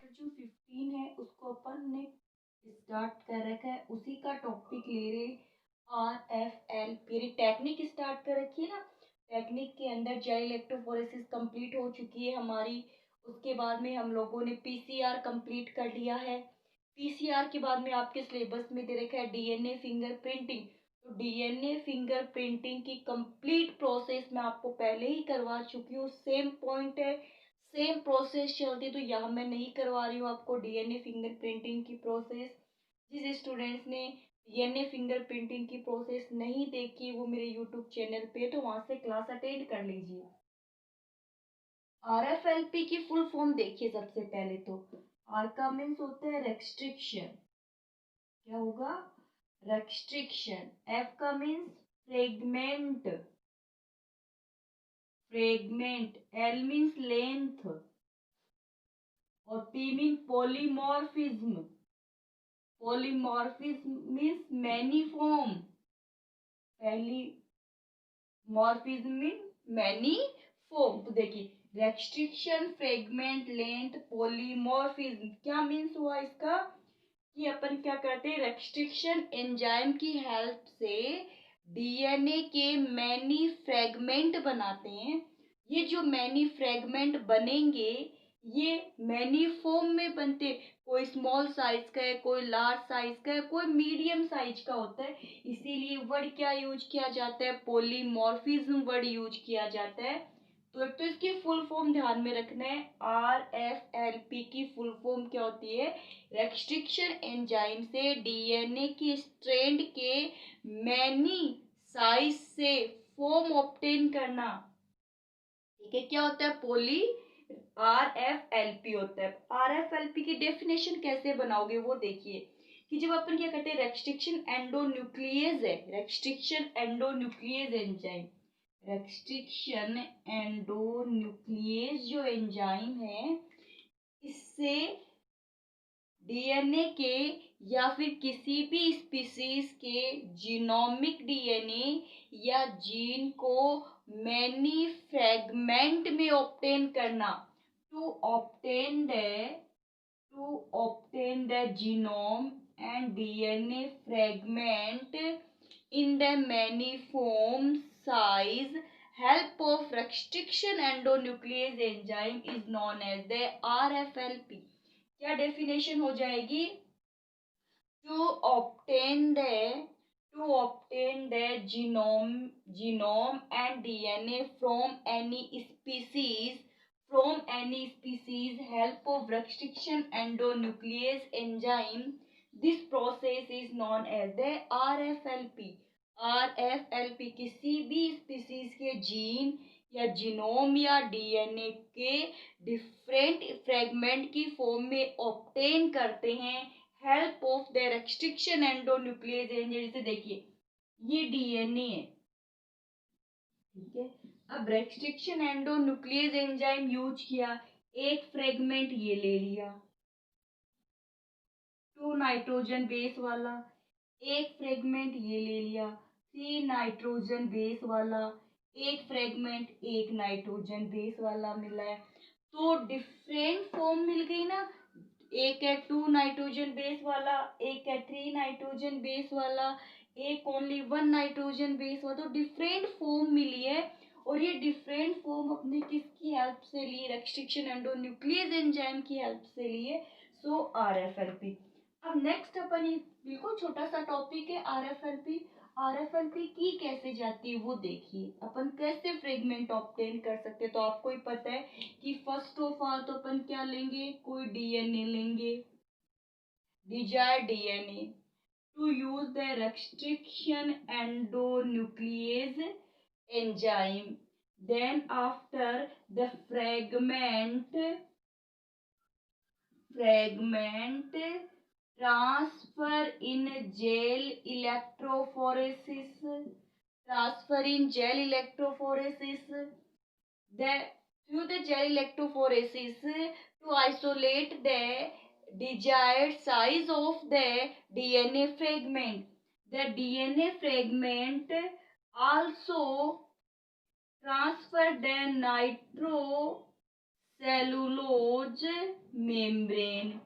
Chapter जो 15 है उसको अपन ने स्टार्ट कर रखा है, उसी का टॉपिक ले रहे RFL पीरियड टेक्निक स्टार्ट कर रखी है ना। टेक्निक के अंदर जेल इलेक्ट्रोफोरेसिस कंप्लीट हो चुकी है हमारी। उसके बाद में हम लोगों ने पीसीआर कंप्लीट कर लिया है। पीसीआर के बाद में आपके सिलेबस में दे रखा है डीएनए फिंगरप्रिंटिंग। तो डीएनए फिंगरप्रिंटिंग की कंप्लीट प्रोसेस मैं आपको पहले ही करवा चुकी हूँ। सेम पॉइंट है, सेम प्रोसेस चलती है, तो यहाँ मैं नहीं करवा रही हूँ आपको डीएनए फिंगरप्रिंटिंग की प्रोसेस। जिस स्टूडेंट्स ने डीएनए फिंगरप्रिंटिंग की प्रोसेस नहीं देखी वो मेरे यूट्यूब चैनल पे तो वहां से क्लास अटेंड कर लीजिए। आरएफएलपी की फुल फॉर्म देखिए। सबसे पहले तो आर का मीन्स होता है रेस्ट्रिक्शन। क्या होगा? रेस्ट्रिक्शन। एफ का means fragment. Fragment. L means length और P mean polymorphism. Polymorphism means many form. पहली मॉर्फिज्म मीन मैनी फॉर्म। तो देखिए रेस्ट्रिक्शन, फ्रेगमेंट, लेंथ, पॉलीमॉर्फिज्म क्या मीन्स हुआ इसका कि अपन क्या करते हैं, रेस्ट्रिक्शन एंजाइम की हेल्प से डीएनए के मैनी फ्रेगमेंट बनाते हैं। ये जो मैनी फ्रेगमेंट बनेंगे ये मैनी फॉर्म में बनते, कोई स्मॉल साइज का है, कोई लार्ज साइज का है, कोई मीडियम साइज का होता है। इसीलिए वर्ड क्या यूज किया जाता है, पॉलीमॉर्फिज्म वर्ड यूज किया जाता है। तो इसकी फुल फॉर्म ध्यान में रखना है। RFLP की फुल फॉर्म क्या होती है? रेस्ट्रिक्शन एंजाइम से डीएनए की स्ट्रैंड के मैनी साइज से फॉर्म ऑब्टेन करना। ठीक है, क्या होता है? पॉली RFLP होता है। RFLP की डेफिनेशन कैसे बनाओगे वो देखिए कि जब अपन क्या करते हैं, रेस्ट्रिक्शन एंडोन्यूक्लियेज है, रेस्ट्रिक्शन एंडोन्यूक्लियेज एंजाइम, रेस्ट्रिक्शन एंडोन्यूक्लियेज जो एंजाइम है इससे डीएनए के या फिर किसी भी स्पीसीज के जीनोमिक डीएनए या जीन को मैनी फ्रेगमेंट में ऑब्टेन करना। To obtain the genome and DNA fragment in the maniform size help of restriction endonuclease enzyme is known as the RFLP। क्या डेफिनेशन हो जाएगी? to obtain the genome and DNA from any species help of restriction endonuclease enzyme, this process is known as the RFLP। RFLP किसी भी species के gene या genome या DNA के different fragment की फॉर्म में ऑब्टेन करते हैं help of the restriction endonuclease enzyme. जैसे देखिए ये डीएनए है, ठीक है। अब रेस्ट्रिक्शन एंडोन्यूक्लियस एंजाइम यूज किया, एक फ्रेगमेंट ये ले लिया 2 नाइट्रोजन बेस वाला, एक फ्रेगमेंट ये ले लिया 3 नाइट्रोजन बेस वाला, एक फ्रेगमेंट 1 नाइट्रोजन बेस वाला मिला है। तो डिफरेंट फॉर्म मिल गई ना। एक है 2 नाइट्रोजन बेस वाला, एक है 3 नाइट्रोजन बेस वाला, एक ओनली 1 नाइट्रोजन बेस वाला। तो डिफरेंट फॉर्म मिली है और ये डिफरेंट फॉर्म अपने किसकी हेल्प से ली? रेस्ट्रिक्शन एंडोन्यूक्लियस एंजाइम की हेल्प से लिए। सो RFLP। अब नेक्स्ट अपन ये बिल्कुल छोटा सा टॉपिक है RFLP। RFLP की कैसे जाती है वो देखिए, अपन कैसे फ्रेगमेंट ऑब्टेन कर सकते हैं। तो आपको ही पता है कि फर्स्ट ऑफ ऑल तो अपन क्या लेंगे, कोई डीएनए लेंगे, desired DNA to use the restriction endonuclease enzyme. Then after the fragment transfer in gel electrophoresis, the through the gel electrophoresis to isolate the desired size of the DNA fragment. The DNA fragment also transfer the cellulose membrane.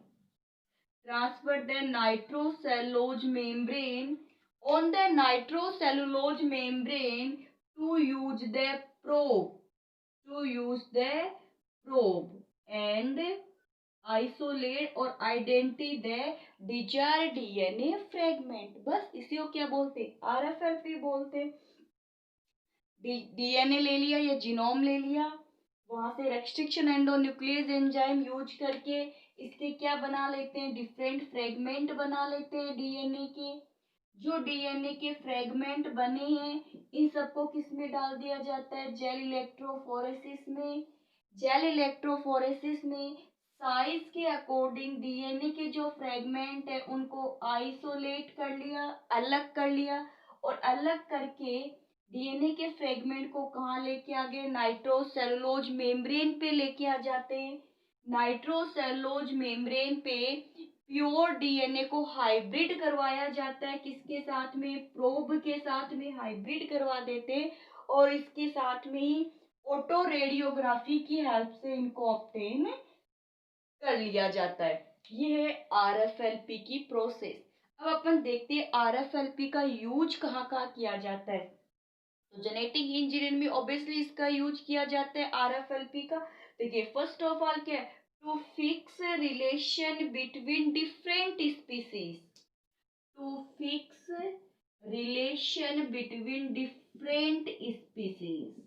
Transfer the nitrocellulose membrane on the nitrocellulose membrane to use the probe. And isolate और identify the desired DNA fragment. बस इसी को क्या बोलते हैं? RFLP बोलते हैं. DNA ले लिया या जीनोम ले लिया, वहां से रेस्ट्रिक्शन एंडोन्यूक्लियस एंजाइम यूज करके इसके क्या बना लेते हैं? डिफरेंट फ्रेगमेंट बना लेते हैं डीएनए के. जो डीएनए के फ्रेगमेंट बने हैं इन सबको किस में डाल दिया जाता है? जेल इलेक्ट्रोफोरेसिस में. जेल इलेक्ट्रोफोरेसिस में साइज के अकॉर्डिंग डीएनए के जो फ्रेगमेंट है उनको आइसोलेट कर लिया, अलग कर लिया, और अलग करके डीएनए के फ्रेगमेंट को कहाँ लेके आ गए? नाइट्रोसेलुलोज मेम्ब्रेन पे लेके आ जाते हैं. नाइट्रोसेलुलोज मेम्ब्रेन पे प्योर डीएनए को हाइब्रिड करवाया जाता है. किसके साथ में? प्रोब के साथ में हाइब्रिड करवा देते हैं और इसके साथ में ही ऑटो रेडियोग्राफी की हेल्प से इनको ऑब्टेन कर लिया जाता है. ये है आरएफएलपी की प्रोसेस. अब अपन देखते हैं आरएफएलपी का यूज कहाँ कहाँ किया जाता है. तो जेनेटिक इंजीनियरिंग में ऑब्वियसली इसका यूज किया जाता है आरएफएलपी का. देखिए फर्स्ट ऑफ ऑल क्या है? To fix relation between different species. To fix relation between different species.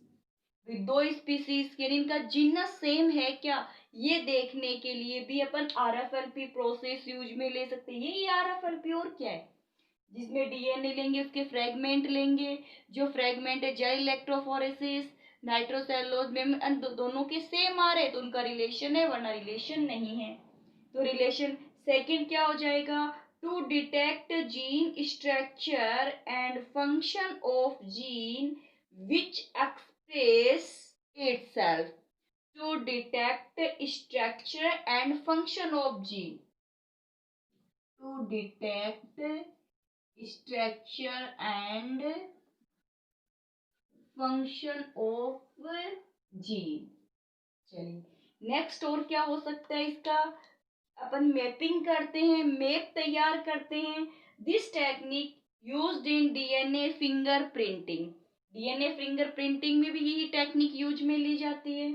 दो स्पीसीज के इनका जीनस सेम है क्या, ये देखने के लिए भी अपन आरएफएलपी प्रोसेस यूज में ले सकते हैं. ये आरएफएलपी और क्या है? जिसमें डीएनए लेंगे, उसके फ्रेगमेंट लेंगे, जो फ्रेगमेंट है जेल इलेक्ट्रोफोरेसिस, नाइट्रोसेलुलोज में दोनों के सेम आ रहे तो उनका रिलेशन है, वरना रिलेशन नहीं है. तो रिलेशन सेकंड क्या हो जाएगा? To detect gene structure and function of gene which express itself. To detect structure and function of gene. To detect structure and function of gene. चलिए नेक्स्ट और क्या हो सकता है इसका? अपन मैपिंग करते हैं, मैप तैयार करते हैं. This technique used in DNA finger printing. DNA finger printing में भी यही टेक्निक यूज में ली जाती है.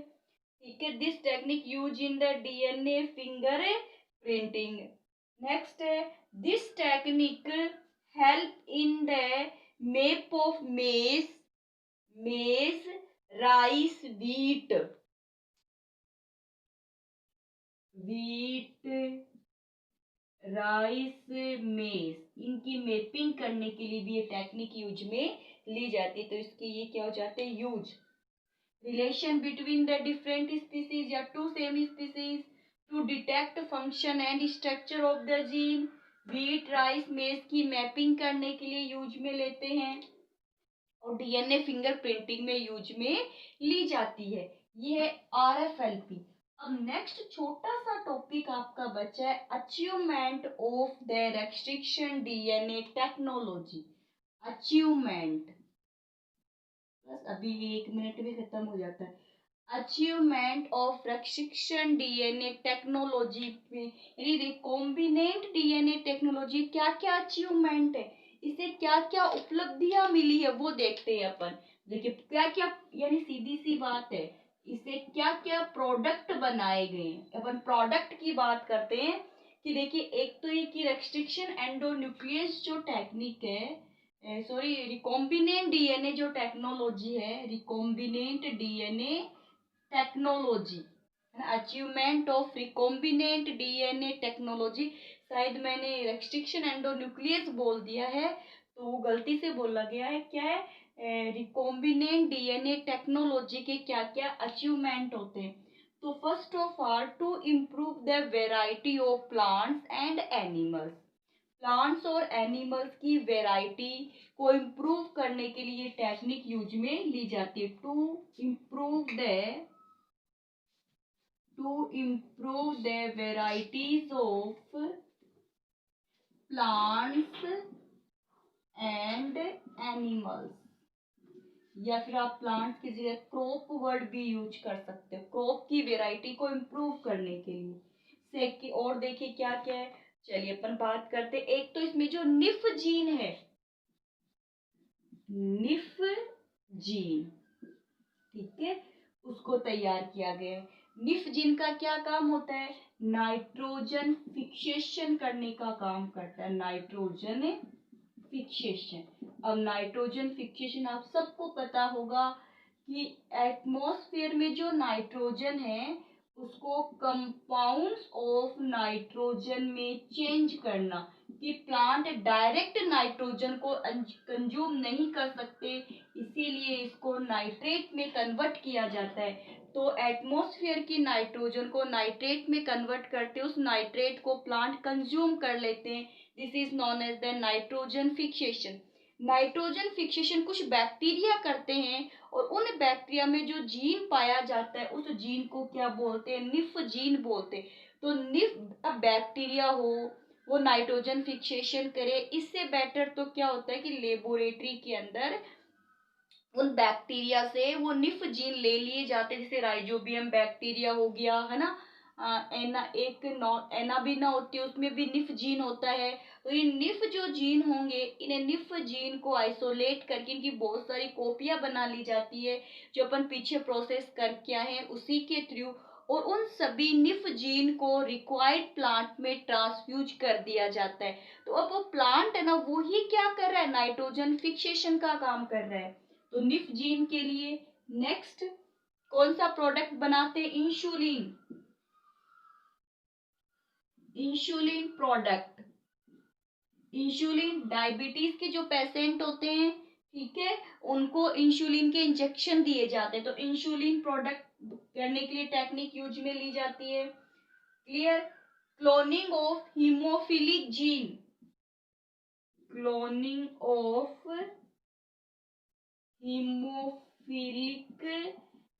ठीक है, this technique use in the DNA fingerprinting. Next है this technique help in the map of maize, rice, wheat, rice, maize, इनकी मैपिंग करने के लिए भी ये टेक्निक यूज में ली जाती है. तो इसके ये क्या हो जाते हैं? Use. Relation between the different species या two same species to detect function and structure of the gene. Wheat, rice, maize की मैपिंग करने के लिए यूज में लेते हैं और डीएनए फिंगर प्रिंटिंग में यूज में ली जाती है. ये है आरएफएलपी. अब नेक्स्ट छोटा सा टॉपिक आपका बचा है achievement of the restriction DNA technology. Achievement बस अभी 1 मिनट में खत्म हो जाता है. Achievement of restriction DNA technology में यानी रिकॉम्बिनेंट डीएनए टेक्नोलॉजी क्या क्या अचीवमेंट है, इसे क्या क्या उपलब्धियां मिली है वो देखते हैं अपन. देखिए क्या क्या, यानी सीधी सी बात है, इसे क्या क्या प्रोडक्ट बनाए गए हैं. अपन प्रोडक्ट की बात करते हैं कि देखिए एक तो ये कि रेस्ट्रिक्शन एंडोन्यूक्लियस जो टेक्निक है, सॉरी रिकॉम्बिनेंट डीएनए जो टेक्नोलॉजी है, recombinant DNA technology, achievement of recombinant DNA technology. शायद मैंने रेस्ट्रिक्शन एंडोन्यूक्लियस बोल दिया है तो वो गलती से बोला गया है. क्या है? रिकॉम्बिनेंट डीएनए टेक्नोलॉजी के क्या क्या अचीवमेंट होते हैं. तो first of all to improve the variety of plants and animals. Plants और एनिमल्स की वेराइटी को इम्प्रूव करने के लिए टेक्निक यूज में ली जाती है. To improve the varieties of plants and animals. या फिर आप प्लांट्स की जगह क्रॉप वर्ड भी यूज कर सकते हो, क्रॉप की वेराइटी को इम्प्रूव करने के लिए। सेकंड और देखिए क्या क्या है, चलिए अपन बात करते हैं। एक तो इसमें जो निफ जीन है, निफ जीन, ठीक है, उसको तैयार किया गया है। निफ जीन का क्या काम होता है, नाइट्रोजन फिक्सेशन करने का काम करता है, नाइट्रोजन फिक्सेशन। अब नाइट्रोजन फिक्सेशन आप सबको पता होगा कि एटमॉस्फेयर में जो नाइट्रोजन है उसको कंपाउंड्स ऑफ नाइट्रोजन में चेंज करना, कि प्लांट डायरेक्ट नाइट्रोजन को कंज्यूम नहीं कर सकते, इसीलिए इसको नाइट्रेट में कन्वर्ट किया जाता है। तो एटमॉस्फेयर की नाइट्रोजन को नाइट्रेट में कन्वर्ट करते, उस नाइट्रेट को प्लांट कंज्यूम कर लेते हैं। This is known as the nitrogen fixation. Nitrogen fixation कुछ बैक्टीरिया करते हैं, और उन बैक्टीरिया में जो जीन पाया जाता है उस जीन को क्या बोलते हैं, निफ जीन बोलते हैं। तो निफ बैक्टीरिया हो वो नाइट्रोजन फिक्सेशन करे, इससे बेटर तो क्या होता है कि लेबोरेटरी के अंदर उन बैक्टीरिया से वो निफ जीन ले लिए जाते हैं, जैसे राइजोबियम बैक्टीरिया हो गया, है ना, एना एक एनाबिना होती है, उसमें भी निफ जीन होता है। तो ये निफ जो जीन होंगे, इन्हें निफ जीन को आइसोलेट करके इनकी बहुत सारी कॉपियां बना ली जाती है, जो अपन पीछे प्रोसेस करके आए हैं उसी के थ्रू, और उन सभी निफ जीन को रिक्वायर्ड प्लांट में ट्रांसफ्यूज कर दिया जाता है। तो अब वो प्लांट है ना, वो ही क्या कर रहा है, नाइट्रोजन फिक्सेशन का काम कर रहा है। तो निफ जीन के लिए नेक्स्ट कौन सा प्रोडक्ट बनाते हैं, insulin, insulin product. Insulin diabetes के जो पेशेंट होते हैं, ठीक है, उनको इंसुलिन के इंजेक्शन दिए जाते हैं, तो इंसुलिन प्रोडक्ट करने के लिए टेक्निक यूज में ली जाती है। Clear. Cloning of haemophilic gene, cloning of haemophilic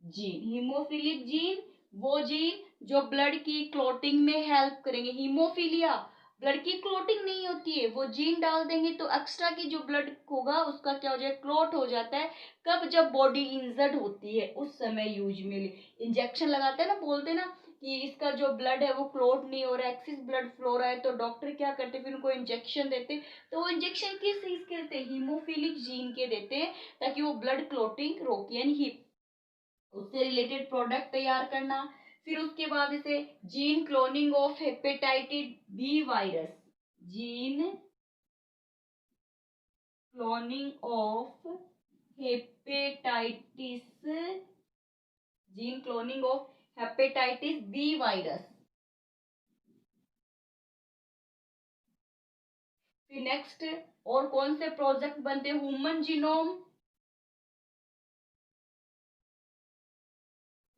gene, haemophilic gene वो जीन जो ब्लड की क्लॉटिंग में हेल्प करेंगे। हीमोफिलिया ब्लड की क्लॉटिंग नहीं होती है, वो जीन डाल देंगे तो एक्स्ट्रा की जो ब्लड होगा उसका क्या हो जाएगा, क्लॉट हो जाता है। कब, जब बॉडी इंजर्ड होती है उस समय यूज में इंजेक्शन लगाते हैं ना, बोलते हैं ना कि इसका जो ब्लड है वो क्लॉट नहीं हो रहा है, एक्सिस ब्लड फ्लो रहा है, तो डॉक्टर क्या करते हैं, फिर उनको इंजेक्शन देते। तो वो इंजेक्शन किस चीज के देते हैं, हीमोफिलिक जीन के देते हैं, ताकि वो ब्लड क्लॉटिंग रोके, यानी उससे रिलेटेड प्रोडक्ट तैयार करना। फिर उसके बाद इसे gene cloning of hepatitis B virus, gene cloning of hepatitis, gene cloning of hepatitis B virus. फिर नेक्स्ट और कौन से प्रोजेक्ट बनते हैं, human genome,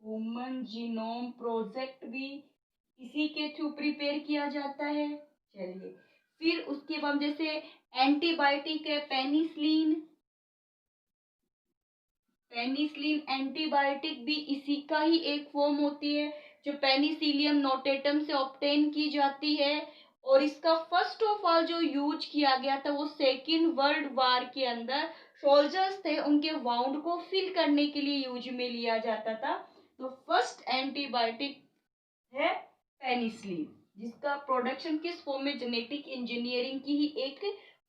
human genome project भी इसी के थ्रू प्रिपेयर किया जाता है। चलिए, फिर उसके बाद जैसे एंटीबायोटिक है पेनिसिलिन, पेनिसिलिन एंटीबायोटिक भी इसी का ही एक फॉर्म होती है, जो पेनिसिलियम नोटेटम से ऑब्टेन की जाती है। और इसका फर्स्ट ऑफ ऑल जो यूज किया गया था वो सेकेंड वर्ल्ड वार के अंदर सोल्जर्स थे, उनके वाउंड को फिल करने के लिए यूज में लिया जाता था। तो फर्स्ट एंटीबायोटिक है पेनिसिलिन, जिसका प्रोडक्शन किस फॉर्म में, जेनेटिक इंजीनियरिंग की ही एक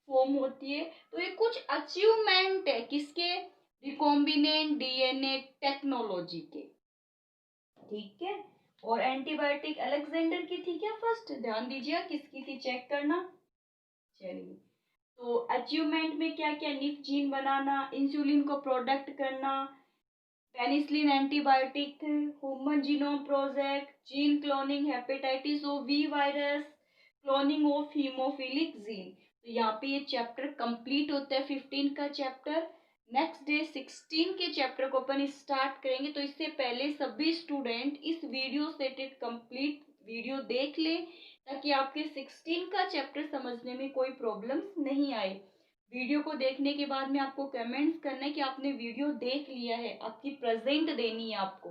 फॉर्म होती है। तो ये कुछ अचीवमेंट है किसके, रिकॉम्बिनेंट डीएनए टेक्नोलॉजी के, ठीक है। और एंटीबायोटिक अलेक्जेंडर की थी क्या फर्स्ट, ध्यान दीजिए किसकी थी, चेक करना। चलिए, तो अचीवमेंट में क्या क्या, निफ जीन बनाना, इंसुलिन को प्रोडक्ट करना, penicillin antibiotic, human genome project, gene cloning hepatitis O V virus, cloning of haemophilic gene. तो यहाँ पे ये चैप्टर कंप्लीट होता है 15 का चैप्टर। नेक्स्ट डे 16 के चैप्टर को अपन स्टार्ट करेंगे। तो इससे पहले सभी स्टूडेंट इस वीडियो से कंप्लीट वीडियो देख ले, ताकि आपके 16 का चैप्टर समझने में कोई प्रॉब्लम्स नहीं आए। वीडियो को देखने के बाद में आपको कमेंट्स करना है कि आपने वीडियो देख लिया है, आपकी प्रेजेंट देनी है आपको।